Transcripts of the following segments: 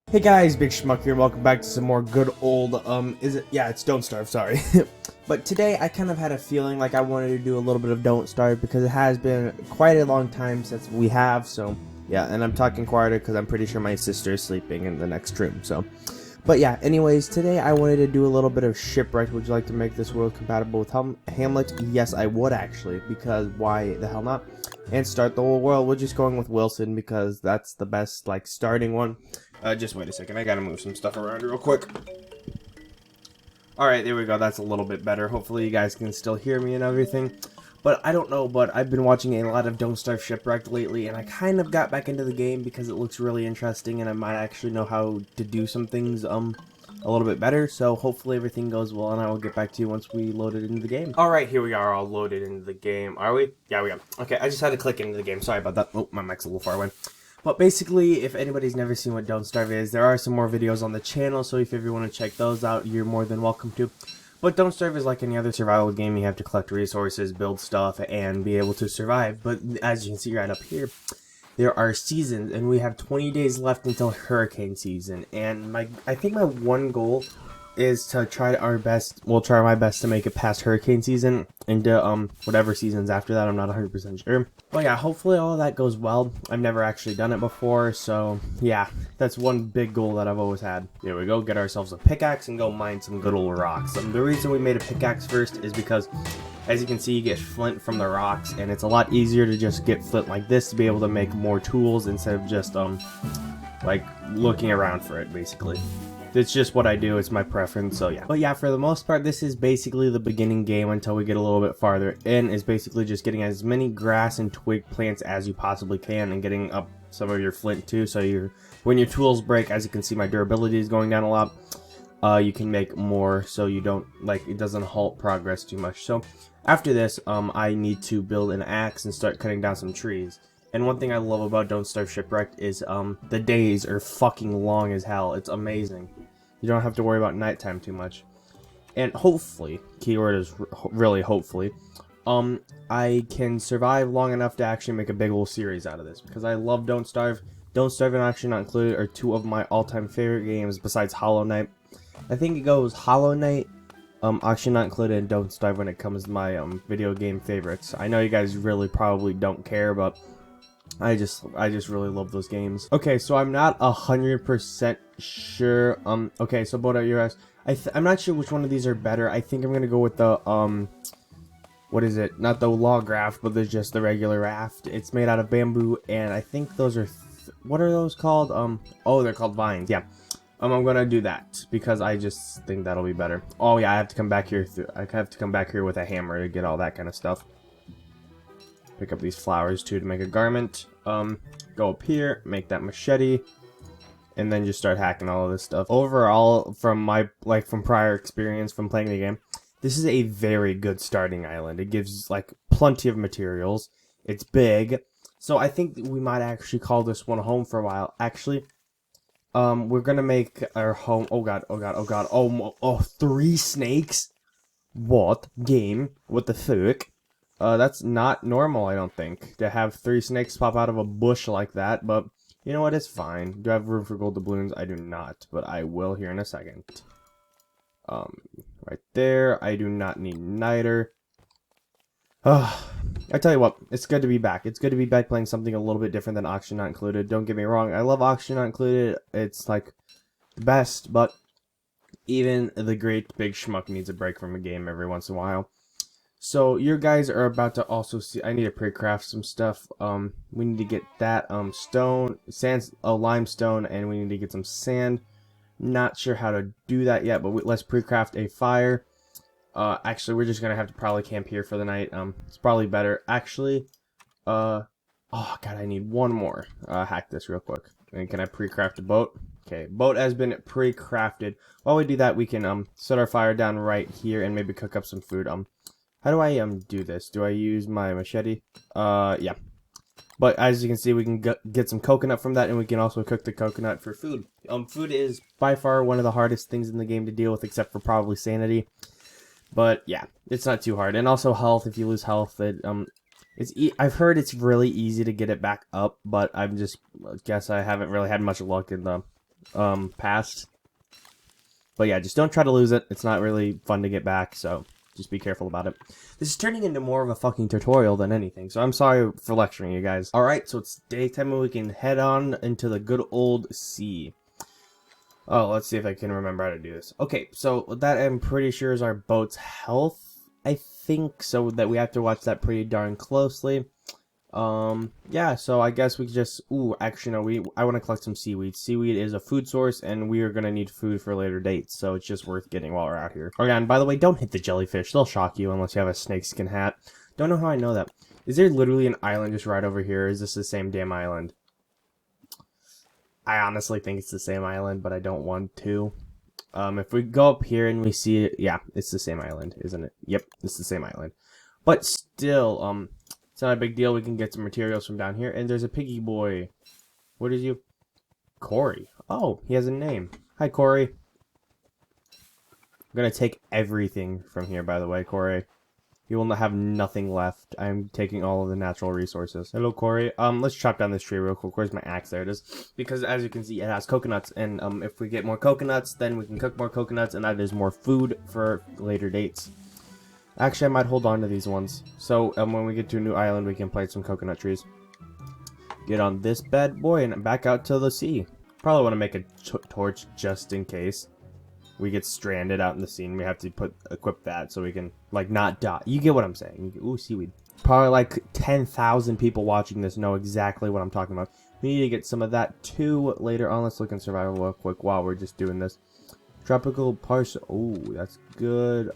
Hey guys, Big Schmuck here, and welcome back to some more good old, it's Don't Starve, sorry. But today I kind of had a feeling like I wanted to do a little bit of Don't Starve because it has been quite a long time since we have, so yeah, and I'm talking quieter because I'm pretty sure my sister is sleeping in the next room, so. But yeah, anyways, today I wanted to do a little bit of Shipwrecked. Would you like to make this world compatible with Hamlet? Yes, I would actually, because why the hell not? And start the whole world. We're just going with Wilson because that's the best, like, starting one. Just wait a second, I gotta move some stuff around real quick. Alright, there we go, that's a little bit better. Hopefully you guys can still hear me and everything. But I don't know, but I've been watching a lot of Don't Starve Shipwrecked lately, and I kind of got back into the game because it looks really interesting, and I might actually know how to do some things, a little bit better, so hopefully everything goes well, and I will get back to you once we load it into the game. Alright, here we are, all loaded into the game. Are we? Yeah, we are. Okay, I just had to click into the game, sorry about that. Oh, my mic's a little far away. But basically, if anybody's never seen what Don't Starve is, there are some more videos on the channel, so if you ever want to check those out, you're more than welcome to. But Don't Starve is like any other survival game. You have to collect resources, build stuff, and be able to survive. But as you can see right up here, there are seasons, and we have 20 days left until hurricane season. And I think my one goal is to try our best. We'll try my best to make it past hurricane season into whatever seasons after that. I'm not 100% sure. But yeah, hopefully all of that goes well. I've never actually done it before, so yeah, that's one big goal that I've always had. Here we go, get ourselves a pickaxe and go mine some good old rocks. The reason we made a pickaxe first is because, as you can see, you get flint from the rocks, and it's a lot easier to just get flint like this to be able to make more tools instead of just like looking around for it, basically. It's just what I do, it's my preference, so yeah. But yeah, for the most part, this is basically the beginning game until we get a little bit farther in. Is basically just getting as many grass and twig plants as you possibly can and getting up some of your flint too, so when your tools break, as you can see, my durability is going down a lot. You can make more, so you don't, like, it doesn't halt progress too much. So after this, I need to build an axe and start cutting down some trees. And one thing I love about Don't Starve Shipwrecked is the days are fucking long as hell. It's amazing. You don't have to worry about nighttime too much. And hopefully, keyword is really hopefully, I can survive long enough to actually make a big old series out of this. Because I love Don't Starve. Don't Starve and Actually Not Included are two of my all-time favorite games besides Hollow Knight. I think it goes Hollow Knight, Actually Not Included, and Don't Starve when it comes to my video game favorites. I know you guys really probably don't care, but I just really love those games. Okay, so I'm not 100% sure. Okay, so both of you guys, I'm not sure which one of these are better. I think I'm gonna go with the what is it? Not the log raft, but there's just the regular raft. It's made out of bamboo, and I think those are what are those called? Oh, they're called vines. Yeah. I'm gonna do that because I just think that'll be better. Oh yeah, I have to come back here. I have to come back here with a hammer to get all that kind of stuff. Pick up these flowers too to make a garment. Go up here, make that machete, and then just start hacking all of this stuff. Overall, from my from prior experience from playing the game, this is a very good starting island. It gives like plenty of materials. It's big, so I think we might actually call this one home for a while. Actually, we're gonna make our home. Oh god! Oh god! Oh god! Oh, 3 snakes. What game? What the fuck? That's not normal, I don't think, to have 3 snakes pop out of a bush like that, but you know what, it's fine. Do I have room for gold doubloons? I do not, but I will here in a second. Right there, I do not need niter. I tell you what, it's good to be back. It's good to be back playing something a little bit different than Auction Not Included. Don't get me wrong, I love Auction Not Included, it's like the best, but even the great Big Schmuck needs a break from a game every once in a while. So you guys are about to also see. I need to pre-craft some stuff. We need to get that stone, sand, limestone, and we need to get some sand. Not sure how to do that yet, but let's pre-craft a fire. Actually, we're just gonna have to probably camp here for the night. It's probably better. Actually, oh god, I need one more. Hack this real quick. And can I pre-craft a boat? Okay, boat has been pre-crafted. While we do that, we can set our fire down right here and maybe cook up some food. How do I do this? Do I use my machete? Yeah. But as you can see, we can get some coconut from that, and we can also cook the coconut for food. Food is by far one of the hardest things in the game to deal with, except for probably sanity. But yeah, it's not too hard. And also health. If you lose health, I've heard it's really easy to get it back up, but guess I haven't really had much luck in the past. But yeah, just don't try to lose it. It's not really fun to get back, so just be careful about it. This is turning into more of a fucking tutorial than anything, so I'm sorry for lecturing you guys. Alright, so it's daytime and we can head on into the good old sea. Oh, let's see if I can remember how to do this. Okay, so that I'm pretty sure is our boat's health, I think, so that we have to watch that pretty darn closely. Yeah, so I guess we just, actually no, I want to collect some seaweed. Seaweed is a food source, and we are going to need food for later dates, so it's just worth getting while we're out here. Oh yeah, and by the way, don't hit the jellyfish. They'll shock you unless you have a snakeskin hat. Don't know how I know that. Is there literally an island just right over here, or is this the same damn island? I honestly think it's the same island, but I don't want to. If we go up here and we see it, yeah, it's the same island, isn't it? Yep, it's the same island. But still, it's not a big deal. We can get some materials from down here. And there's a piggy boy. What is you? Corey. Oh, he has a name. Hi, Corey. I'm going to take everything from here, by the way, Corey. You will have nothing left. I'm taking all of the natural resources. Hello, Corey. Let's chop down this tree real quick. Where's my axe? There it is. Because as you can see, it has coconuts. And if we get more coconuts, then we can cook more coconuts. And that is more food for later dates. Actually, I might hold on to these ones. So, when we get to a new island, we can plant some coconut trees. Get on this bad boy and back out to the sea. Probably want to make a torch just in case we get stranded out in the sea. And we have to equip that so we can, like, not die. You get what I'm saying. Ooh, seaweed. Probably like 10,000 people watching this know exactly what I'm talking about. We need to get some of that too later on. Let's look in survival real quick while we're just doing this. Tropical parcel. Ooh, that's good.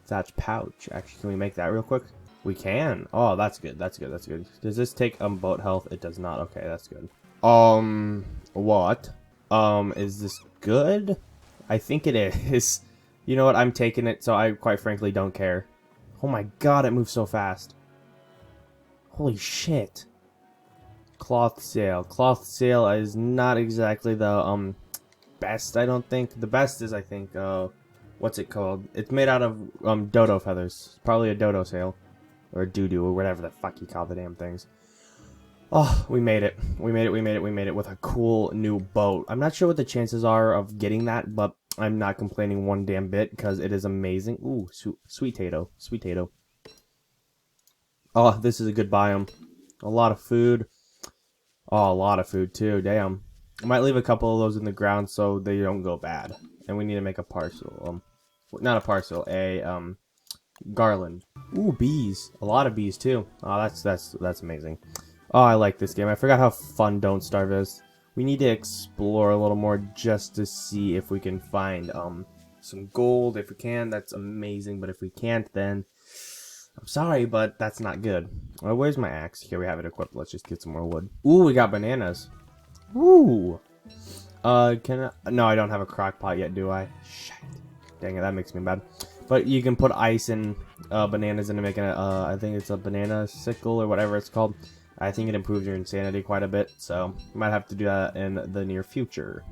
Thatch pouch. Actually, can we make that real quick? We can. Oh, that's good. That's good. That's good. Does this take boat health? It does not. Okay, that's good. What? Is this good? I think it is. You know what? I'm taking it, so I quite frankly don't care. Oh my god, it moves so fast. Holy shit. Cloth sail. Cloth sail is not exactly the best, I don't think. The best is, I think, what's it called? It's made out of dodo feathers. Probably a dodo sail. Or doo-doo, or whatever the fuck you call the damn things. Oh, we made it. We made it with a cool new boat. I'm not sure what the chances are of getting that, but I'm not complaining one damn bit because it is amazing. Ooh, sweet tato. Sweet tato. Oh, this is a good biome. A lot of food. Oh, a lot of food too. Damn. I might leave a couple of those in the ground so they don't go bad. And we need to make a parcel. Not a parcel, a garland. Ooh, bees. A lot of bees too. Oh, that's amazing. Oh, I like this game. I forgot how fun Don't Starve is. We need to explore a little more just to see if we can find some gold. If we can, that's amazing. But if we can't, then I'm sorry, but that's not good. Where's my axe? Here, we have it equipped. Let's just get some more wood. Ooh, we got bananas. Ooh. No, I don't have a crock pot yet, do I? Shit. Dang it, that makes me mad. But you can put ice and bananas into making I think it's a banana sickle or whatever it's called. I think it improves your insanity quite a bit, so you might have to do that in the near future.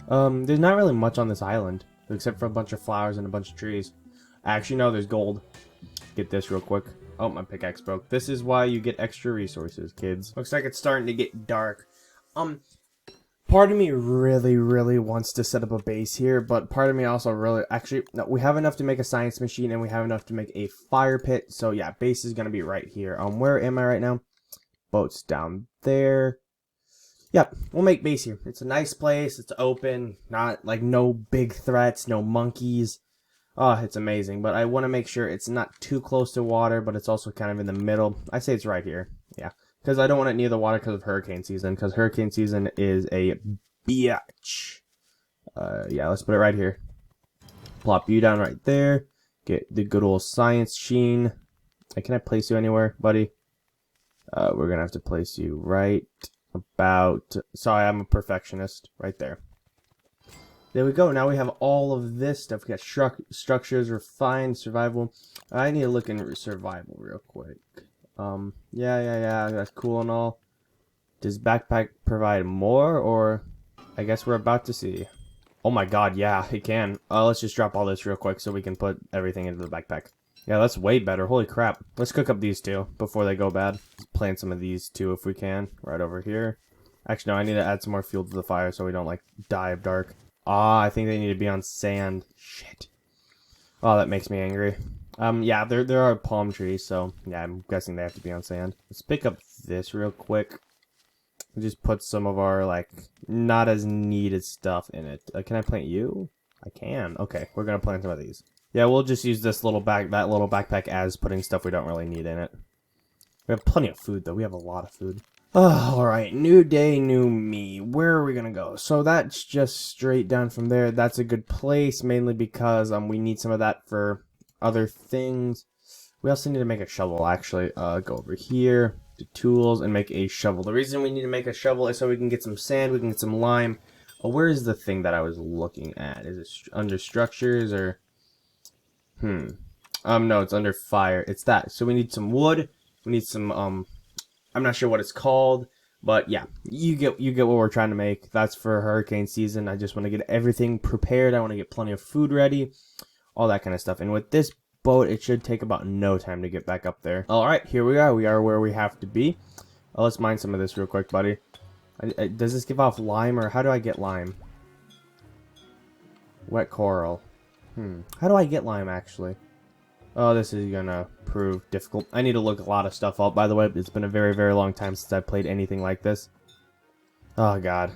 There's not really much on this island, except for a bunch of flowers and a bunch of trees. Actually, no, there's gold. Get this real quick. Oh, my pickaxe broke. This is why you get extra resources, kids. Looks like it's starting to get dark. Part of me really wants to set up a base here, but part of me also really... Actually, no, we have enough to make a science machine, and we have enough to make a fire pit. So, yeah, base is going to be right here. Where am I right now? Boat's down there. Yep, we'll make base here. It's a nice place. It's open. Not, like, no big threats, no monkeys. Oh, it's amazing. But I want to make sure it's not too close to water, but it's also kind of in the middle. I say it's right here. Yeah. Because I don't want it near the water because of hurricane season. Because hurricane season is a biatch. Yeah, let's put it right here. Plop you down right there. Get the good old science sheen. Can I place you anywhere, buddy? We're going to have to place you right about... Sorry, I'm a perfectionist. Right there. There we go. Now we have all of this stuff. We got structures, refined, survival. I need to look in survival real quick. Yeah, that's cool and all. Does backpack provide more, or I guess we're about to see. Oh my god, yeah, it can. Let's just drop all this real quick so we can put everything into the backpack. Yeah, that's way better. Holy crap. Let's cook up these two before they go bad. Let's plant some of these too if we can. Right over here. Actually, no, I need to add some more fuel to the fire so we don't, like, die of dark. Ah, I think they need to be on sand. Shit. Oh, that makes me angry. Yeah, there are palm trees, so, yeah, I'm guessing they have to be on sand. Let's pick up this real quick. We just put some of our, like, not as needed stuff in it. Can I plant you? I can. Okay, we're gonna plant some of these. Yeah, we'll just use this little that little backpack as putting stuff we don't really need in it. We have plenty of food, though. We have a lot of food. Oh, alright. New day, new me. Where are we gonna go? So that's just straight down from there. That's a good place, mainly because we need some of that for other things. We also need to make a shovel, actually. Go over here to tools and make a shovel. The reason we need to make a shovel is so we can get some sand, we can get some lime. Oh, where is the thing that I was looking at? Is it under structures or... no, it's under fire. It's that. So we need some wood. We need some, I'm not sure what it's called, but yeah, you get what we're trying to make. That's for hurricane season. I just want to get everything prepared. I want to get plenty of food ready, all that kind of stuff. And with this boat, it should take about no time to get back up there. All right, here we are. We are where we have to be. Let's mine some of this real quick, buddy. Does this give off lime, or how do I get lime? Wet coral. How do I get lime, actually? Oh, this is gonna prove difficult. I need to look a lot of stuff up, by the way. It's been a very, very long time since I've played anything like this. Oh, God.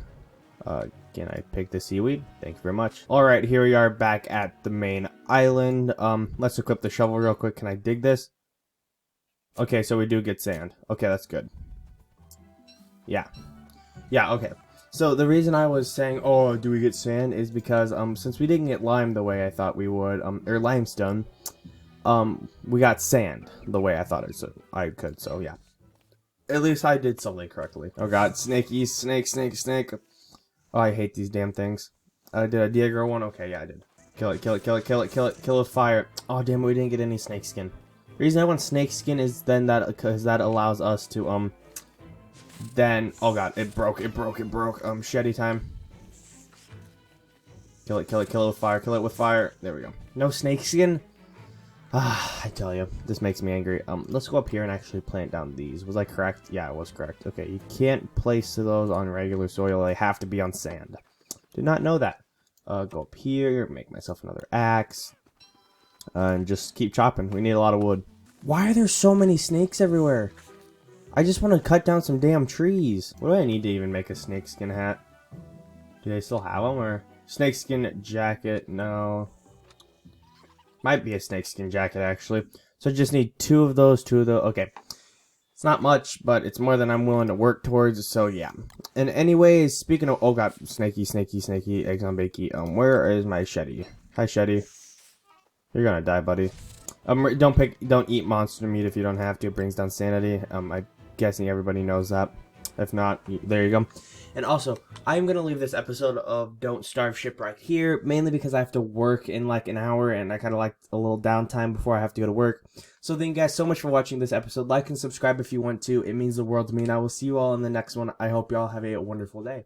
Can I pick the seaweed? Thank you very much. Alright, here we are back at the main island. Let's equip the shovel real quick. Can I dig this? Okay, so we do get sand. Okay, that's good. Yeah. Yeah, okay. So the reason I was saying, oh, do we get sand, is because, since we didn't get lime the way I thought we would, or limestone, we got sand the way I thought I could, so yeah. At least I did something correctly. Oh god, snakies, snake. Oh, I hate these damn things. Did I de-aggro one? Okay, yeah, I did. Kill it with fire. Oh, damn it, we didn't get any snake skin. The reason I want snake skin is then because that allows us to, then, oh god, it broke. Shetty time. Kill it with fire. There we go. No snake skin? Ah, I tell you, this makes me angry. Let's go up here and actually plant down these. Was I correct? Yeah, I was correct. Okay, you can't place those on regular soil. They have to be on sand. Did not know that. Go up here, make myself another axe, and just keep chopping. We need a lot of wood. Why are there so many snakes everywhere? I just want to cut down some damn trees. What do I need to even make a snakeskin hat? Do they still have them, or snakeskin jacket? No. Might be a snakeskin jacket, actually. So I just need two of those. Okay. It's not much, but it's more than I'm willing to work towards, so yeah. And anyways, speaking of... Oh god, snaky, eggs on bakey. Where is my Shetty? Hi, Shetty. You're gonna die, buddy. Don't eat monster meat if you don't have to. It brings down sanity. I'm guessing everybody knows that. If not, there you go. And also, I'm going to leave this episode of Don't Starve Shipwreck here, mainly because I have to work in like an hour, and I kind of like a little downtime before I have to go to work. So thank you guys so much for watching this episode. Like and subscribe if you want to. It means the world to me, and I will see you all in the next one. I hope you all have a wonderful day.